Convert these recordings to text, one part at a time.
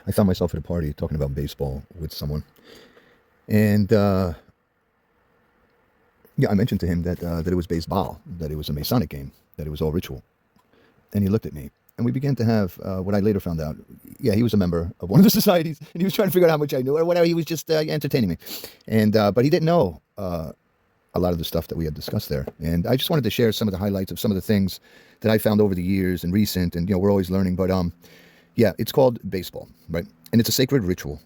I found myself at a party talking about baseball with someone, and yeah, I mentioned to him that it was baseball, that it was a Masonic game, that it was all ritual, and he looked at me, and we began to have what I later found out. Yeah, he was a member of one of the societies, and he was trying to figure out how much I knew or whatever. He was just entertaining me, and but he didn't know a lot of the stuff that we had discussed there. And I just wanted to share some of the highlights of some of the things that I found over the years and recent. And we're always learning, but yeah, it's called baseball, right? And it's a sacred ritual.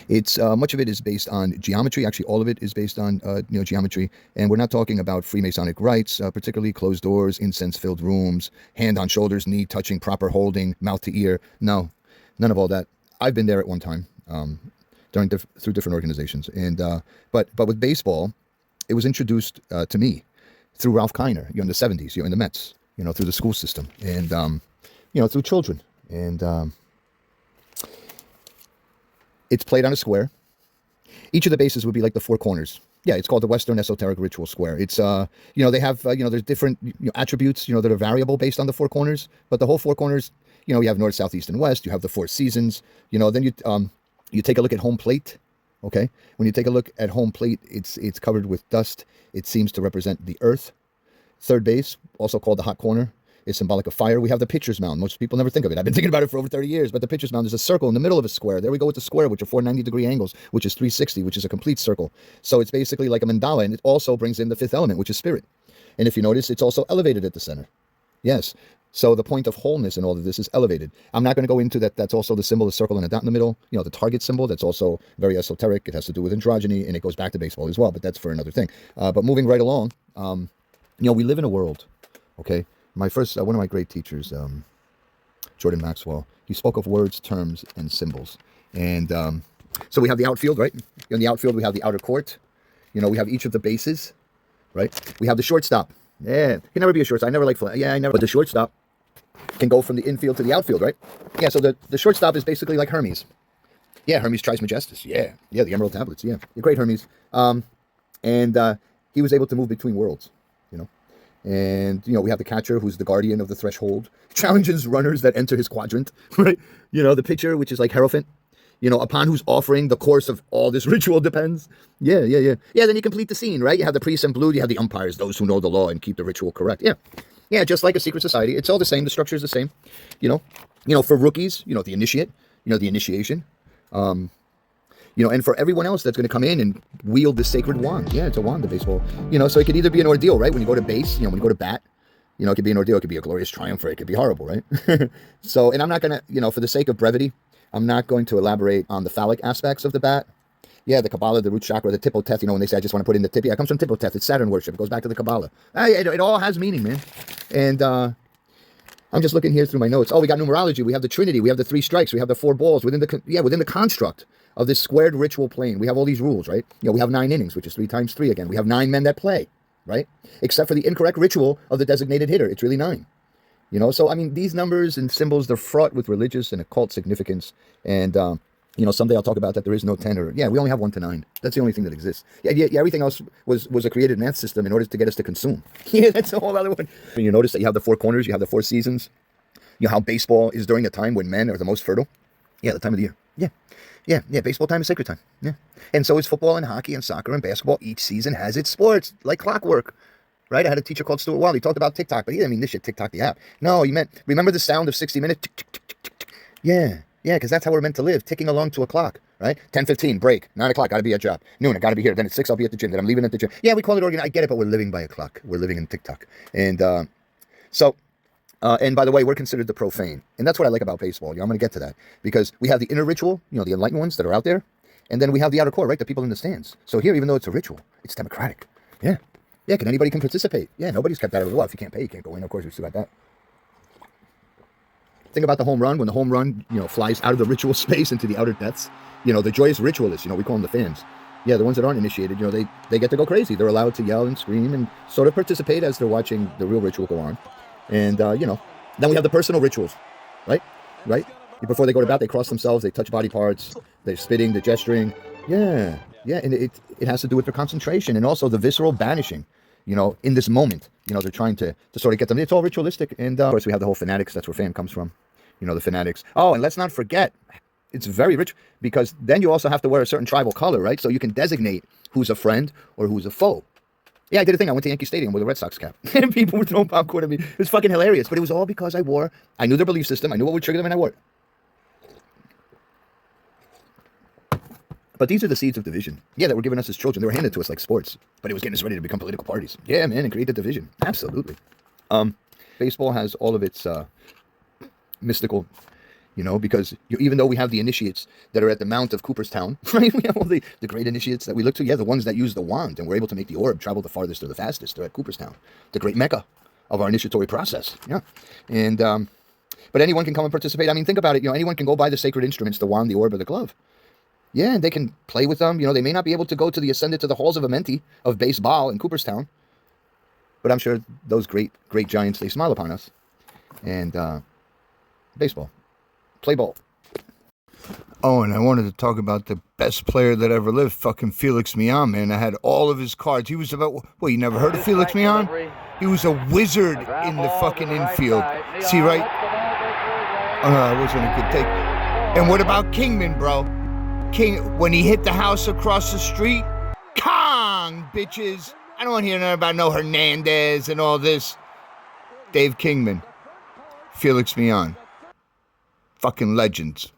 It's much of it is based on geometry. Actually, all of it is based on geometry. And we're not talking about Freemasonic rites, particularly closed doors, incense-filled rooms, hand on shoulders, knee touching, proper holding, mouth to ear. No, none of all that. I've been there at one time through different organizations. And but with baseball, it was introduced to me through Ralph Kiner, in the 70s, in the Mets, through the school system, and through children. And it's played on a square. Each of the bases would be like the four corners. Yeah, it's called the Western Esoteric Ritual Square. It's they have there's different attributes that are variable based on the four corners, but the whole four corners, you have north, south, east, and west. You have the four seasons. Then you take a look at home plate. Okay, when you take a look at home plate, it's covered with dust. It seems to represent the earth. Third base, also called the hot corner, is symbolic of fire. We have the pitcher's mound. Most people never think of it. I've been thinking about it for over 30 years, but the pitcher's mound is a circle in the middle of a square. There we go with the square, which are 490-degree angles, which is 360, which is a complete circle. So it's basically like a mandala, and it also brings in the fifth element, which is spirit. And if you notice, it's also elevated at the center. Yes. So the point of wholeness in all of this is elevated. I'm not going to go into that. That's also the symbol, the circle and a dot in the middle. The target symbol, that's also very esoteric. It has to do with androgyny, and it goes back to baseball as well, but that's for another thing. But moving right along, we live in a world, okay? One of my great teachers, Jordan Maxwell, he spoke of words, terms, and symbols. And so we have the outfield, right? In the outfield, we have the outer court. We have each of the bases, right? We have the shortstop. Yeah, he can never be a shortstop. I never like flying. Yeah, I never. But the shortstop can go from the infield to the outfield, right? Yeah, so the shortstop is basically like Hermes. Yeah, Hermes Trismegistus. Yeah, the Emerald Tablets. Yeah, the great Hermes. And he was able to move between worlds, And, we have the catcher, who's the guardian of the threshold, challenges runners that enter his quadrant, right? The pitcher, which is like Hierophant, upon whose offering the course of all this ritual depends. Yeah. Yeah, then you complete the scene, right? You have the priests in blue, you have the umpires, those who know the law and keep the ritual correct. Yeah, just like a secret society. It's all the same. The structure is the same. For rookies, the initiate, the initiation. And for everyone else that's going to come in and wield the sacred wand. Yeah, it's a wand, the baseball. So it could either be an ordeal, right? When you go to base, when you go to bat, it could be an ordeal. It could be a glorious triumph, or it could be horrible, right? So, and I'm not going to, for the sake of brevity, I'm not going to elaborate on the phallic aspects of the bat. Yeah, the Kabbalah, the root chakra, the Tipoteth, when they say, I just want to put in the tip. Yeah, it comes from Tipoteth. It's Saturn worship. It goes back to the Kabbalah. It all has meaning, man. And I'm just looking here through my notes. Oh, we got numerology. We have the Trinity. We have the three strikes. We have the four balls within the construct of this squared ritual plane. We have all these rules, right? We have 9 innings, which is 3 times 3 again. We have 9 men that play, right? Except for the incorrect ritual of the designated hitter. It's really 9. So, I mean, these numbers and symbols, they're fraught with religious and occult significance. And, someday I'll talk about that there is no 10 or, we only have 1 to 9. That's the only thing that exists. Yeah, everything else was a created math system in order to get us to consume. Yeah, that's a whole other one. And you notice that you have the 4 corners, you have the 4 seasons. How baseball is during the time when men are the most fertile. Yeah, the time of the year. Yeah, baseball time is sacred time. Yeah. And so is football and hockey and soccer and basketball. Each season has its sports, like clockwork. Right? I had a teacher called Stuart Wild. He talked about TikTok, but he didn't mean this shit, TikTok the app. No, he meant, remember the sound of 60 minutes? Tick, tick, tick, tick, tick, tick. Yeah, because that's how we're meant to live, ticking along to a clock, right? 10:15, break. 9 o'clock, got to be at job. Noon, I got to be here. Then at 6, I'll be at the gym. Then I'm leaving at the gym. Yeah, we call it organized. I get it, but we're living by a clock. We're living in TikTok. And and by the way, we're considered the profane. And that's what I like about baseball. I'm going to get to that. Because we have the inner ritual, the enlightened ones that are out there. And then we have the outer court, right? The people in the stands. So here, even though it's a ritual, it's democratic. Yeah, anybody can participate. Yeah, nobody's kept out of the law. If you can't pay, you can't go in. Of course, we still got that. Think about the home run. When the home run, flies out of the ritual space into the outer depths. The joyous ritualists, we call them the fans. Yeah, the ones that aren't initiated, they get to go crazy. They're allowed to yell and scream and sort of participate as they're watching the real ritual go on. And, then we have the personal rituals, right? Before they go to bat, they cross themselves, they touch body parts, they're spitting, they're gesturing. Yeah, and it has to do with their concentration and also the visceral banishing, in this moment. They're trying to sort of get them. It's all ritualistic. And, of course, we have the whole fanatics. That's where fan comes from. the fanatics. Oh, and let's not forget, it's very rich because then you also have to wear a certain tribal color, right? So you can designate who's a friend or who's a foe. Yeah, I did a thing. I went to Yankee Stadium with a Red Sox cap. And people were throwing popcorn at me. It was fucking hilarious. But it was all because I knew their belief system. I knew what would trigger them, and I wore it. But these are the seeds of division. Yeah, that were given us as children. They were handed to us like sports. But it was getting us ready to become political parties. Yeah, man, and create the division. Absolutely. Baseball has all of its mystical, because even though we have the initiates that are at the Mount of Cooperstown, right? We have all the great initiates that we look to. Yeah, the ones that use the wand and we're able to make the orb travel the farthest or the fastest. They're at Cooperstown, the great mecca of our initiatory process. Yeah. And, but anyone can come and participate. I mean, think about it. Anyone can go buy the sacred instruments, the wand, the orb, or the glove. Yeah, and they can play with them. They may not be able to go to the ascendant to the halls of Amenti of baseball in Cooperstown, but I'm sure those great giants, they smile upon us. And baseball. Play ball. Oh, and I wanted to talk about the best player that ever lived, fucking Felix Mian, man. I had all of his cards. He was about, well, you never heard of Felix Mian? He was a wizard in the fucking infield. See, right? Oh, no, that wasn't a good take. And what about Kingman, bro? When he hit the house across the street, Kong, bitches. I don't want to hear nothing about no Hernandez and all this. Dave Kingman. Felix Mian. Fucking legends.